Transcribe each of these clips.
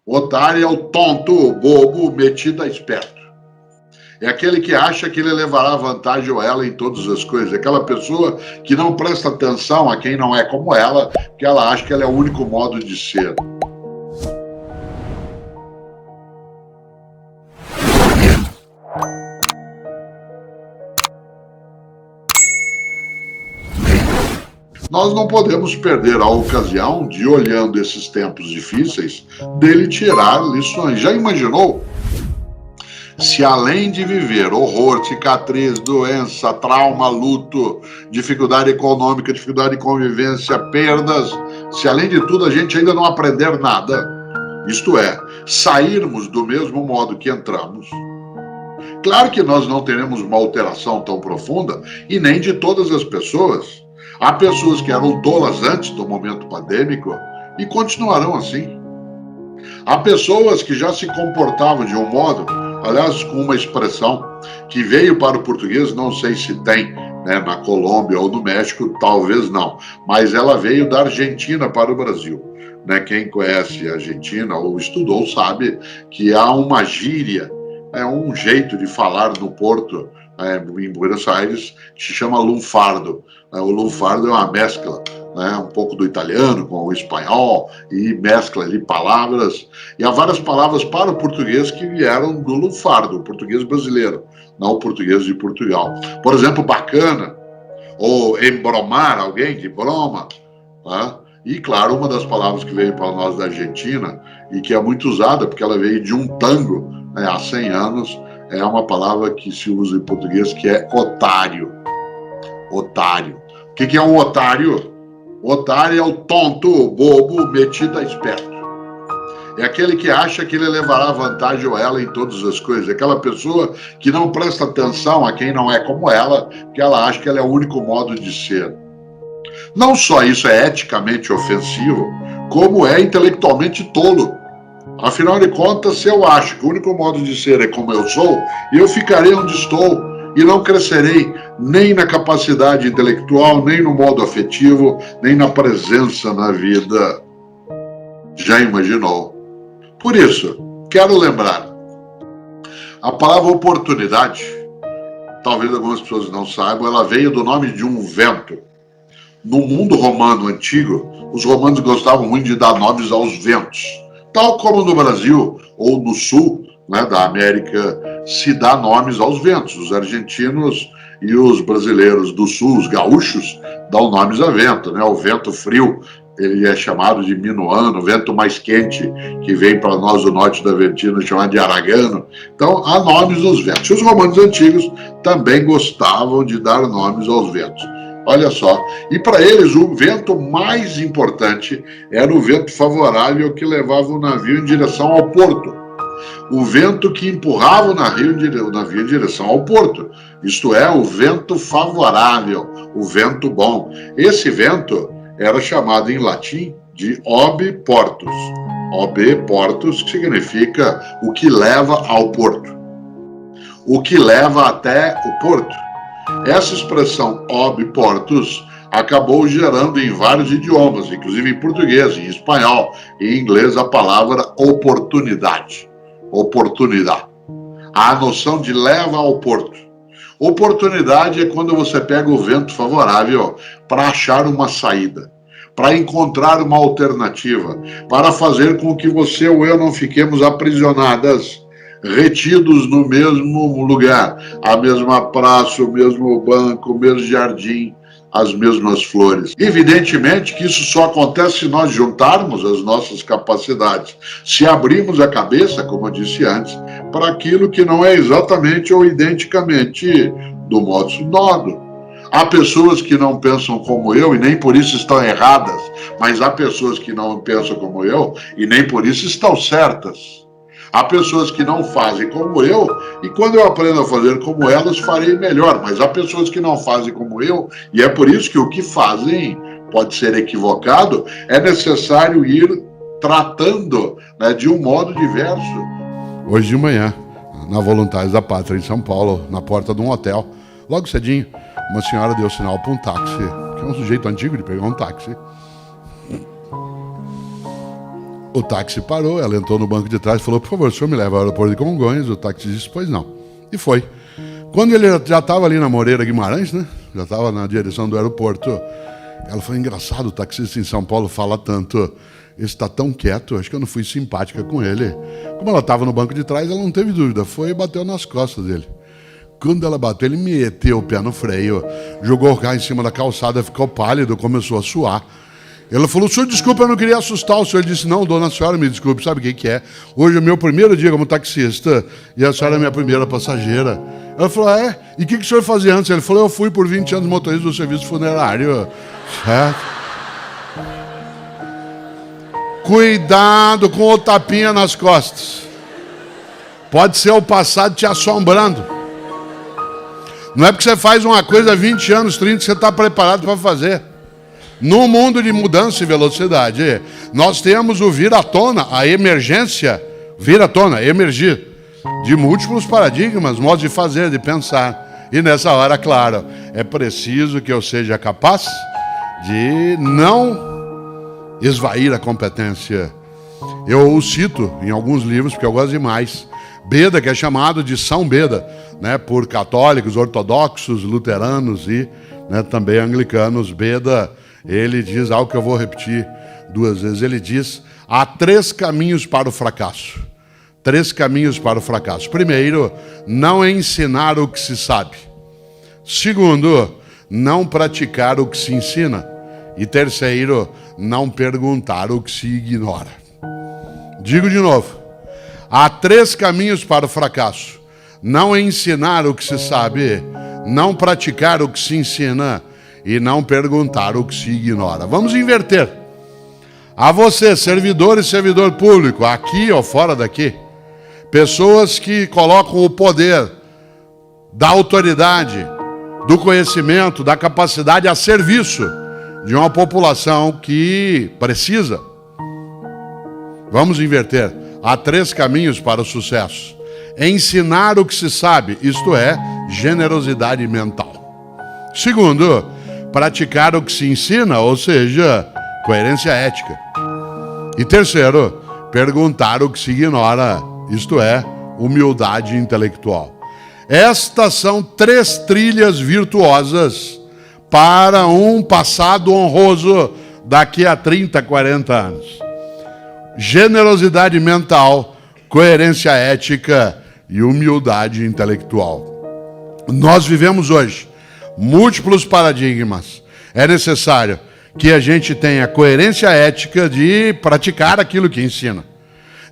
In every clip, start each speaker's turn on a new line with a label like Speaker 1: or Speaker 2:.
Speaker 1: Otário é o tonto, o bobo, metido a esperto. É aquele que acha que ele levará vantagem ou ela em todas as coisas. É aquela pessoa que não presta atenção a quem não é como ela, porque ela acha que ela é o único modo de ser. Nós não podemos perder a ocasião de, olhando esses tempos difíceis, dele tirar lições. Já imaginou? Se além de viver horror, cicatriz, doença, trauma, luto, dificuldade econômica, dificuldade de convivência, perdas, se além de tudo a gente ainda não aprender nada, isto é, sairmos do mesmo modo que entramos, claro que nós não teremos uma alteração tão profunda e nem de todas as pessoas. Há pessoas que eram tolas antes do momento pandêmico e continuarão assim. Há pessoas que já se comportavam de um modo, aliás, com uma expressão que veio para o português, não sei se tem, né, na Colômbia ou no México, talvez não, mas ela veio da Argentina para o Brasil. Né? Quem conhece a Argentina ou estudou sabe que há uma gíria, um jeito de falar no Porto, em Buenos Aires, que se chama lunfardo. O lunfardo é uma mescla, um pouco do italiano com o espanhol, e mescla ali palavras. E há várias palavras para o português que vieram do lunfardo, o português brasileiro, não o português de Portugal. Por exemplo, bacana, ou embromar alguém, de broma. Né? E, claro, uma das palavras que veio para nós da Argentina, e que é muito usada, porque ela veio de um tango, há 100 anos, é uma palavra que se usa em português, que é otário. Otário. O que é um otário? Otário é o tonto, o bobo, metido a esperto. É aquele que acha que ele levará vantagem ou ela em todas as coisas. É aquela pessoa que não presta atenção a quem não é como ela, porque ela acha que ela é o único modo de ser. Não só isso é eticamente ofensivo, como é intelectualmente tolo. Afinal de contas, se eu acho que o único modo de ser é como eu sou, eu ficarei onde estou e não crescerei nem na capacidade intelectual, nem no modo afetivo, nem na presença na vida. Já imaginou? Por isso, quero lembrar, a palavra oportunidade, talvez algumas pessoas não saibam, ela veio do nome de um vento. No mundo romano antigo, os romanos gostavam muito de dar nomes aos ventos. Tal como no Brasil ou no sul, da América, se dá nomes aos ventos. Os argentinos e os brasileiros do sul, os gaúchos, dão nomes a vento. O vento frio, ele é chamado de minuano, o vento mais quente, que vem para nós do norte da Argentina, chamado de aragano. Então, há nomes aos ventos. Os romanos antigos também gostavam de dar nomes aos ventos. Olha só, e para eles o vento mais importante era o vento favorável que levava o navio em direção ao porto. O vento que empurrava o navio em direção ao porto. Isto é, o vento favorável, o vento bom. Esse vento era chamado em latim de ob portus. Ob portus, que significa o que leva ao porto. O que leva até o porto. Essa expressão ob portus acabou gerando em vários idiomas, inclusive em português, em espanhol e em inglês, a palavra oportunidade. Oportunidade. A noção de leva ao porto. Oportunidade é quando você pega o vento favorável para achar uma saída, para encontrar uma alternativa, para fazer com que você ou eu não fiquemos aprisionadas, retidos no mesmo lugar, a mesma praça, o mesmo banco, o mesmo jardim, as mesmas flores. Evidentemente que isso só acontece se nós juntarmos as nossas capacidades, se abrirmos a cabeça, como eu disse antes, para aquilo que não é exatamente ou identicamente do modo nodo. Há pessoas que não pensam como eu e nem por isso estão erradas, mas há pessoas que não pensam como eu e nem por isso estão certas. Há pessoas que não fazem como eu, e quando eu aprendo a fazer como elas, farei melhor. Mas há pessoas que não fazem como eu, e é por isso que o que fazem pode ser equivocado, é necessário ir tratando, de um modo diverso. Hoje de manhã, na Voluntários da Pátria, em São Paulo, na porta de um hotel, logo cedinho, uma senhora deu sinal para um táxi, que é um sujeito antigo de pegar um táxi.
Speaker 2: O táxi parou, ela entrou no banco de trás e falou: por favor, o senhor me leva ao aeroporto de Congonhas? O táxi disse: pois não. E foi. Quando ele já estava ali na Moreira Guimarães, né? Já estava na direção do aeroporto, ela falou: engraçado, o taxista em São Paulo fala tanto, ele está tão quieto, acho que eu não fui simpática com ele. Como ela estava no banco de trás, ela não teve dúvida, foi e bateu nas costas dele. Quando ela bateu, ele meteu o pé no freio, jogou o carro em cima da calçada, ficou pálido, começou a suar. Ela falou: senhor, desculpa, eu não queria assustar o senhor. Ele disse: não, dona, a senhora me desculpe, sabe o que é? Hoje é o meu primeiro dia como taxista e a senhora é minha primeira passageira. Ela falou: é? E o que o senhor fazia antes? Ele falou: eu fui por 20 anos motorista do serviço funerário. Cuidado com o tapinha nas costas. Pode ser o passado te assombrando. Não é porque você faz uma coisa há 20 anos, 30, que você está preparado para fazer. No mundo de mudança e velocidade, nós temos o vir à tona, a emergência, vir à tona, emergir, de múltiplos paradigmas, modos de fazer, de pensar. E nessa hora, claro, é preciso que eu seja capaz de não esvair a competência. Eu o cito em alguns livros, porque eu gosto demais. Beda, que é chamado de São Beda, né, por católicos, ortodoxos, luteranos e, né, também anglicanos. Beda, ele diz algo que eu vou repetir 2 vezes. Ele diz: há 3 caminhos para o fracasso. 3 caminhos para o fracasso. Primeiro, não ensinar o que se sabe. Segundo, não praticar o que se ensina. E terceiro, não perguntar o que se ignora. Digo de novo: há 3 caminhos para o fracasso. Não ensinar o que se sabe, não praticar o que se ensina e não perguntar o que se ignora. Vamos inverter. A você, servidor e servidor público, aqui ou fora daqui, pessoas que colocam o poder da autoridade, do conhecimento, da capacidade a serviço de uma população que precisa. Vamos inverter. Há 3 caminhos para o sucesso. Ensinar o que se sabe, isto é, generosidade mental. Segundo, praticar o que se ensina, ou seja, coerência ética. E terceiro, perguntar o que se ignora, isto é, humildade intelectual. Estas são 3 trilhas virtuosas para um passado honroso daqui a 30, 40 anos. Generosidade mental, coerência ética e humildade intelectual. Nós vivemos hoje múltiplos paradigmas. É necessário que a gente tenha coerência ética de praticar aquilo que ensina.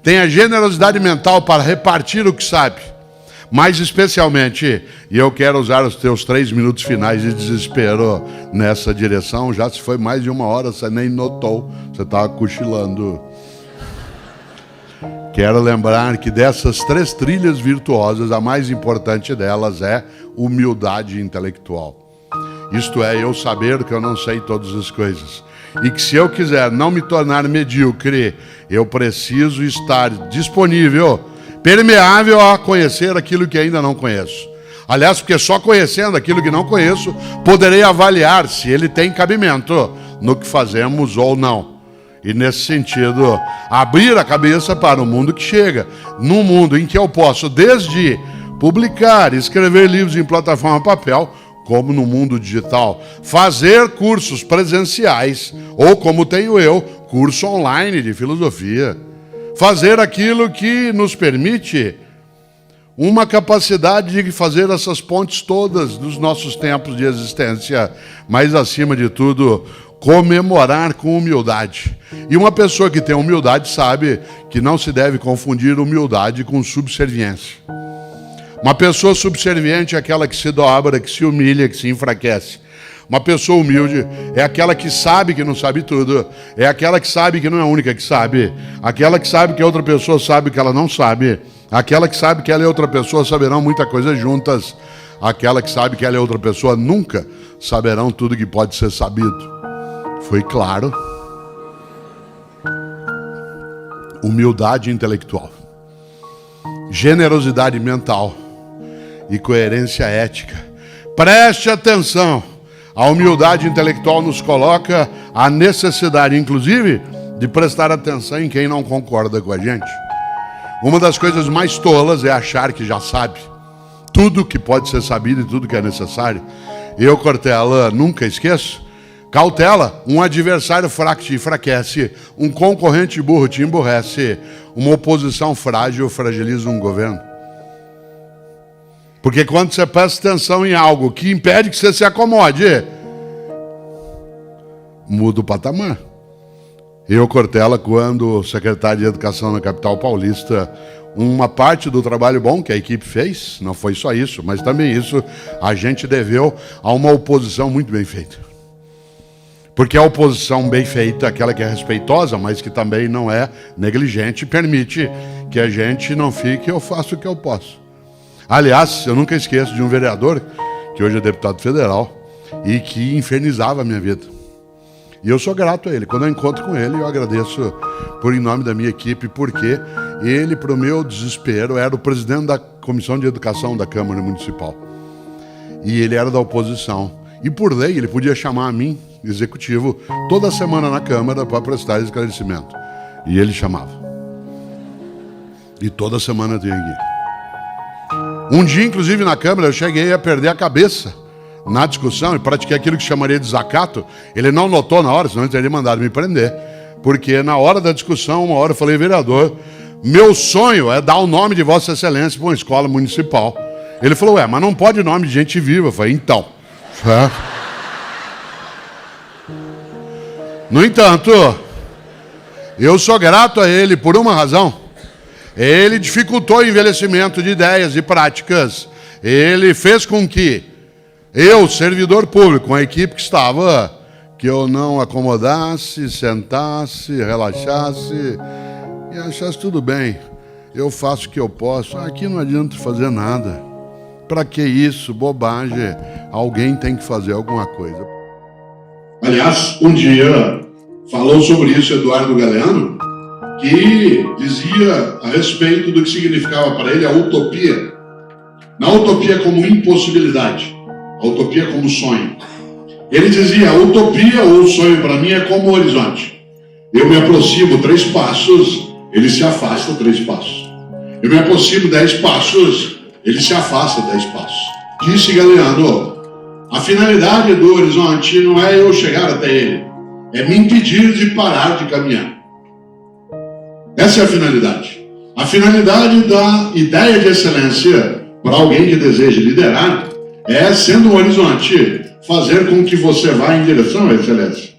Speaker 2: Tenha generosidade mental para repartir o que sabe. Mais especialmente, e eu quero usar os teus 3 minutos finais de desespero nessa direção, já se foi mais de 1 hora, você nem notou, você estava cochilando. Quero lembrar que dessas 3 trilhas virtuosas, a mais importante delas é humildade intelectual. Isto é, eu saber que eu não sei todas as coisas. E que se eu quiser não me tornar medíocre, eu preciso estar disponível, permeável a conhecer aquilo que ainda não conheço. Aliás, porque só conhecendo aquilo que não conheço, poderei avaliar se ele tem cabimento no que fazemos ou não. E nesse sentido, abrir a cabeça para o mundo que chega. Num mundo em que eu posso, desde publicar, escrever livros em plataforma papel, como no mundo digital, fazer cursos presenciais, ou como tenho eu, curso online de filosofia. Fazer aquilo que nos permite uma capacidade de fazer essas pontes todas dos nossos tempos de existência, mas acima de tudo, comemorar com humildade. E uma pessoa que tem humildade sabe que não se deve confundir humildade com subserviência. Uma pessoa subserviente é aquela que se dobra, que se humilha, que se enfraquece. Uma pessoa humilde é aquela que sabe que não sabe tudo, é aquela que sabe que não é a única que sabe, aquela que sabe que a outra pessoa sabe que ela não sabe, aquela que sabe que ela e outra pessoa saberão muita coisa juntas, aquela que sabe que ela e outra pessoa nunca saberão tudo que pode ser sabido. Foi claro? Humildade intelectual, generosidade mental e coerência ética. Preste atenção. A humildade intelectual nos coloca a necessidade, inclusive, de prestar atenção em quem não concorda com a gente. Uma das coisas mais tolas é achar que já sabe tudo que pode ser sabido e tudo que é necessário. Eu, Cortella, nunca esqueço. Cautela, um adversário fraco te enfraquece, um concorrente burro te emburrece, uma oposição frágil fragiliza um governo. Porque quando você presta atenção em algo que impede que você se acomode, muda o patamar. Eu, Cortella, quando secretário de Educação na capital paulista, uma parte do trabalho bom que a equipe fez, não foi só isso, mas também isso a gente deveu a uma oposição muito bem feita. Porque a oposição bem feita, aquela que é respeitosa, mas que também não é negligente, permite que a gente não fique, eu faço o que eu posso. Aliás, eu nunca esqueço de um vereador, que hoje é deputado federal, e que infernizava a minha vida. E eu sou grato a ele. Quando eu encontro com ele, eu agradeço por em nome da minha equipe, porque ele, para o meu desespero, era o presidente da Comissão de Educação da Câmara Municipal. E ele era da oposição. E por lei, ele podia chamar a mim, executivo, toda semana na Câmara para prestar esclarecimento. E ele chamava. E toda semana eu tinha que ir. Um dia, inclusive, na Câmara, eu cheguei a perder a cabeça na discussão e pratiquei aquilo que chamaria de desacato. Ele não notou na hora, senão ele teria mandado me prender. Porque na hora da discussão, uma hora eu falei, vereador, meu sonho é dar o nome de Vossa Excelência para uma escola municipal. Ele falou, mas não pode nome de gente viva. Eu falei, então. No entanto, eu sou grato a ele por uma razão. Ele dificultou o envelhecimento de ideias e práticas. Ele fez com que eu, servidor público, com a equipe que estava, que eu não acomodasse, sentasse, relaxasse e achasse tudo bem. Eu faço o que eu posso. Aqui não adianta fazer nada. Para que isso? Bobagem. Alguém tem que fazer alguma coisa.
Speaker 1: Aliás, um dia falou sobre isso Eduardo Galeano, que dizia a respeito do que significava para ele a utopia. Não a utopia como impossibilidade, a utopia como sonho. Ele dizia, a utopia ou o sonho para mim é como o horizonte. Eu me aproximo 3 passos, ele se afasta 3 passos. Eu me aproximo 10 passos, ele se afasta 10 passos. Disse Galeano, a finalidade do horizonte não é eu chegar até ele, é me impedir de parar de caminhar. Essa é a finalidade. A finalidade da ideia de excelência para alguém que deseja liderar é, sendo um horizonte, fazer com que você vá em direção à excelência.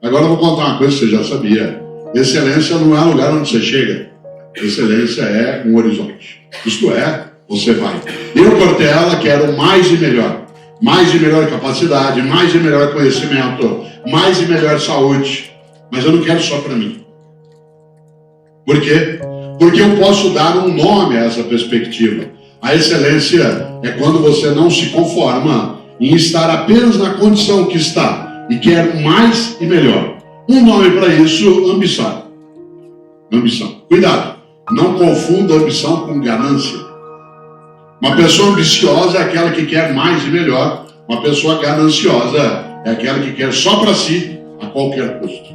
Speaker 1: Agora eu vou contar uma coisa que você já sabia. Excelência não é um lugar onde você chega. Excelência é um horizonte. Isto é, você vai. Eu, Cortella, quero mais e melhor. Mais e melhor capacidade, mais e melhor conhecimento, mais e melhor saúde. Mas eu não quero só para mim. Por quê? Porque eu posso dar um nome a essa perspectiva. A excelência é quando você não se conforma em estar apenas na condição que está e quer mais e melhor. Um nome para isso, ambição. Ambição. Cuidado, não confunda ambição com ganância. Uma pessoa ambiciosa é aquela que quer mais e melhor. Uma pessoa gananciosa é aquela que quer só para si, a qualquer custo.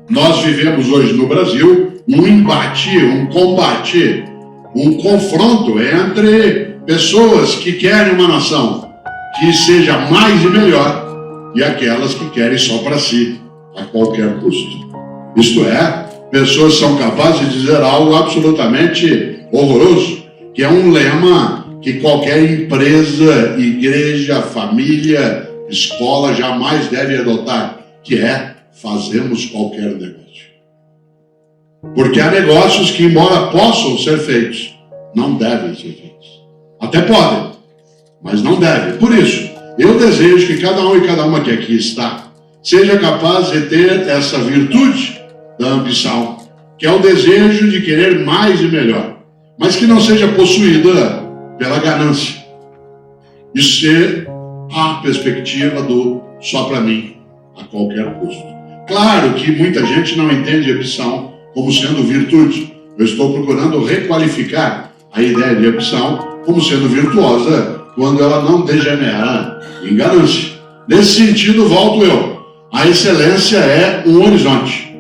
Speaker 1: Nós vivemos hoje no Brasil um embate, um combate, um confronto entre pessoas que querem uma nação que seja mais e melhor e aquelas que querem só para si, a qualquer custo. Isto é, pessoas são capazes de dizer algo absolutamente horroroso, que é um lema que qualquer empresa, igreja, família, escola jamais deve adotar, que é fazemos qualquer negócio. Porque há negócios que, embora possam ser feitos, não devem ser feitos. Até podem, mas não devem. Por isso, eu desejo que cada um e cada uma que aqui está seja capaz de ter essa virtude da ambição, que é o desejo de querer mais e melhor, mas que não seja possuída pela ganância. Isso ser a perspectiva do só para mim, a qualquer custo. Claro que muita gente não entende a ambição como sendo virtude. Eu estou procurando requalificar a ideia de ambição como sendo virtuosa quando ela não degenera em ganância. Nesse sentido, volto eu. A excelência é um horizonte.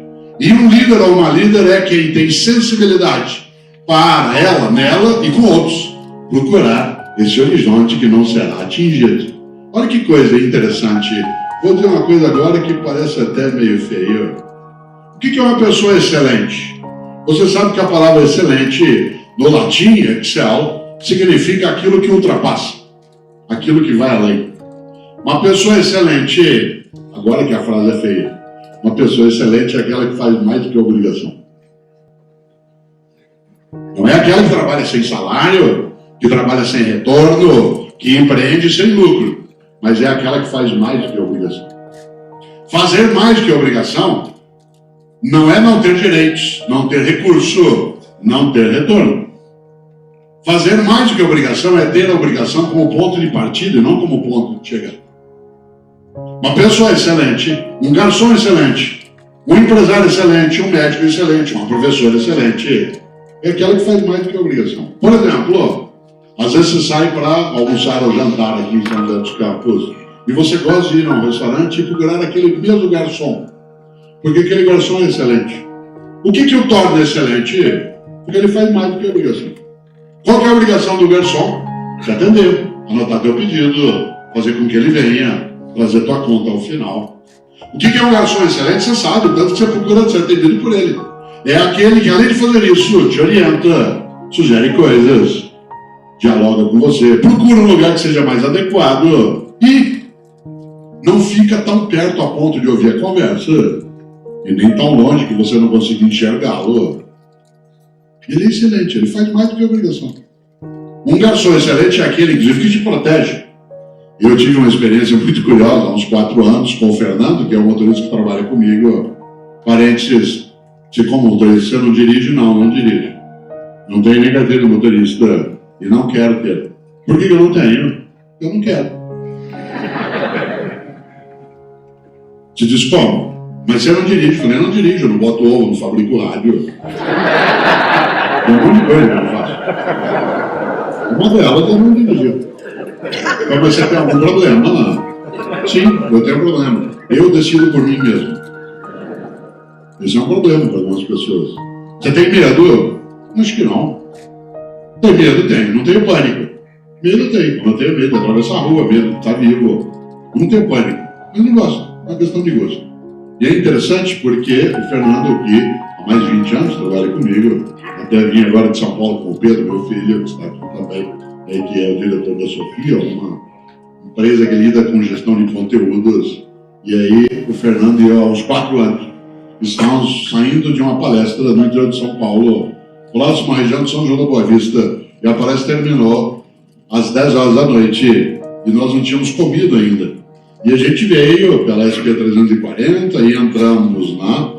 Speaker 1: E um líder ou uma líder é quem tem sensibilidade para ela, nela e com outros procurar esse horizonte que não será atingido. Olha que coisa interessante. Vou dizer uma coisa agora que parece até meio feio. O que é uma pessoa excelente? Você sabe que a palavra excelente, no latim, excel, significa aquilo que ultrapassa, aquilo que vai além. Uma pessoa excelente, agora que a frase é feia, uma pessoa excelente é aquela que faz mais do que obrigação. Não é aquela que trabalha sem salário, que trabalha sem retorno, que empreende sem lucro, mas é aquela que faz mais do que obrigação. Fazer mais do que obrigação não é não ter direitos, não ter recurso, não ter retorno. Fazer mais do que obrigação é ter a obrigação como ponto de partida e não como ponto de chegada. Uma pessoa excelente, um garçom excelente, um empresário excelente, um médico excelente, uma professora excelente, é aquela que faz mais do que obrigação. Por exemplo, às vezes você sai para almoçar ou jantar aqui em São José dos Campos e você gosta de ir a um restaurante e procurar aquele mesmo garçom, porque aquele garçom é excelente. O que o torna excelente? Porque ele faz mais do que obrigação. Qual que é a obrigação do garçom? Te atender, anotar teu pedido, fazer com que ele venha, trazer tua conta ao final. O que é um garçom excelente? Você sabe, tanto que você procura ser atendido por ele. É aquele que, além de fazer isso, te orienta, sugere coisas, dialoga com você, procura um lugar que seja mais adequado e não fica tão perto a ponto de ouvir a conversa e nem tão longe que você não consiga enxergá-lo. Ele é excelente, ele faz mais do que obrigação. Um garçom excelente é aquele, inclusive, que te protege. Eu tive uma experiência muito curiosa, há uns 4 anos, com o Fernando, que é o motorista que trabalha comigo. Parênteses, se como motorista você não dirige, não dirige. Não tenho nem carteira de motorista e não quero ter. Por que eu não tenho? Eu não quero. Você diz como? Mas você não dirige. Eu falei, não dirijo, eu não boto ovo, não fabrico rádio. Tem um monte de coisa que eu não faço. Uma delas eu não dirijo. Mas você tem algum problema? Não. Sim, eu tenho problema. Eu decido por mim mesmo. Esse é um problema para algumas pessoas. Você tem medo? Acho que não. Tem medo? Tenho. Não tenho pânico. Medo tenho. Eu não tenho medo de atravessar a rua, medo de estar vivo. Eu não tenho pânico. Eu não gosto. É uma questão de gosto. E é interessante porque o Fernando, que há mais de 20 anos trabalha comigo, até vim agora de São Paulo com o Pedro, meu filho, que está aqui também, que é o diretor da Sofia, uma empresa que lida com gestão de conteúdos. E aí o Fernando e eu, aos 4 anos, estávamos saindo de uma palestra no interior de São Paulo, próxima à região de São João da Boa Vista, e a palestra terminou às 10 horas da noite, e nós não tínhamos comido ainda. E a gente veio pela SP-340 e entramos na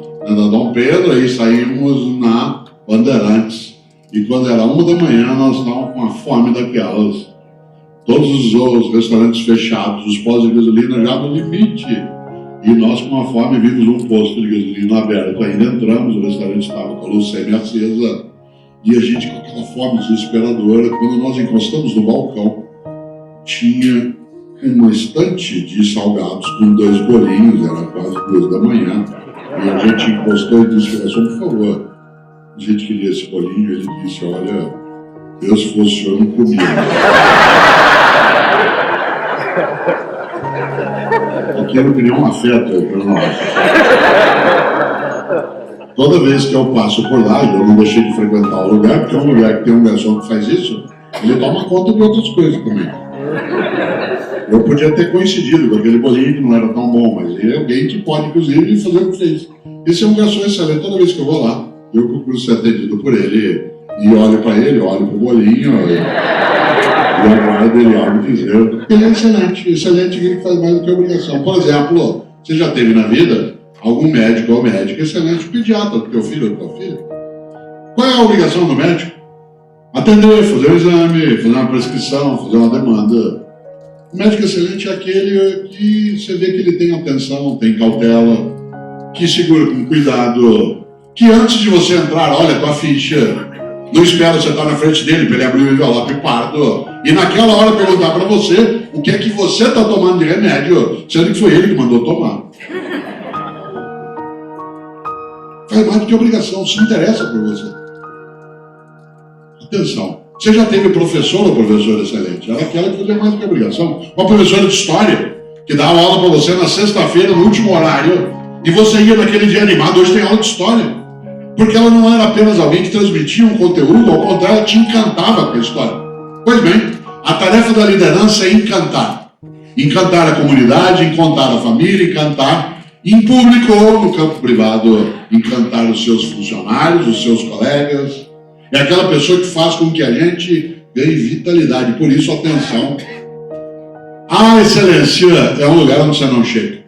Speaker 1: Dom Pedro, aí saímos na Bandeirantes. E quando era 1 da manhã, nós estávamos com uma fome daquelas. Todos os restaurantes fechados, os postos de gasolina já no limite. E nós, com uma fome, vimos um posto de gasolina aberto. Ainda entramos, o restaurante estava com a luz semi-acesa. E a gente, com aquela fome desesperadora, quando nós encostamos no balcão, tinha uma estante de salgados com 2 bolinhos, era quase 2 da manhã. E a gente encostou e disse, garçom, por favor, a gente queria esse bolinho. Ele disse, olha, Deus se fosse o senhor, não comia. Aquilo criou um afeto para nós. Toda vez que eu passo por lá, eu não deixei de frequentar o lugar, porque é um lugar que tem um garçom que faz isso, ele toma conta de outras coisas também. Eu podia ter coincidido com aquele bolinho que não era tão bom, mas ele é alguém que pode, inclusive, fazer o que fez. Esse é um garçom excelente. Toda vez que eu vou lá, eu procuro ser atendido por ele, e olho para ele, olho para o bolinho, e aguardo ele algo dizer. Ele é excelente, excelente que ele faz mais do que obrigação. Por exemplo, você já teve na vida algum médico ou médica excelente, pediatra do teu filho ou da tua filha? Qual é a obrigação do médico? Atender, fazer um exame, fazer uma prescrição, fazer uma demanda. O médico excelente é aquele que você vê que ele tem atenção, tem cautela, que segura com cuidado, que antes de você entrar, olha a tua ficha, não espera você estar na frente dele para ele abrir o envelope pardo e naquela hora perguntar para você o que é que você está tomando de remédio, sendo que foi ele que mandou tomar. faz mais do que obrigação, se interessa por você. Atenção, você já teve professor ou professora excelente? Ela quer fazer mais do que obrigação. Uma professora de história, que dava aula para você na sexta-feira, no último horário, e você ia naquele dia animado, hoje tem aula de história. Porque ela não era apenas alguém que transmitia um conteúdo, ao contrário, ela te encantava com a história. Pois bem, a tarefa da liderança é encantar. Encantar a comunidade, encantar a família, encantar em público ou no campo privado, encantar os seus funcionários, os seus colegas. É aquela pessoa que faz com que a gente ganhe vitalidade. Por isso, atenção. A excelência é um lugar onde você não chega.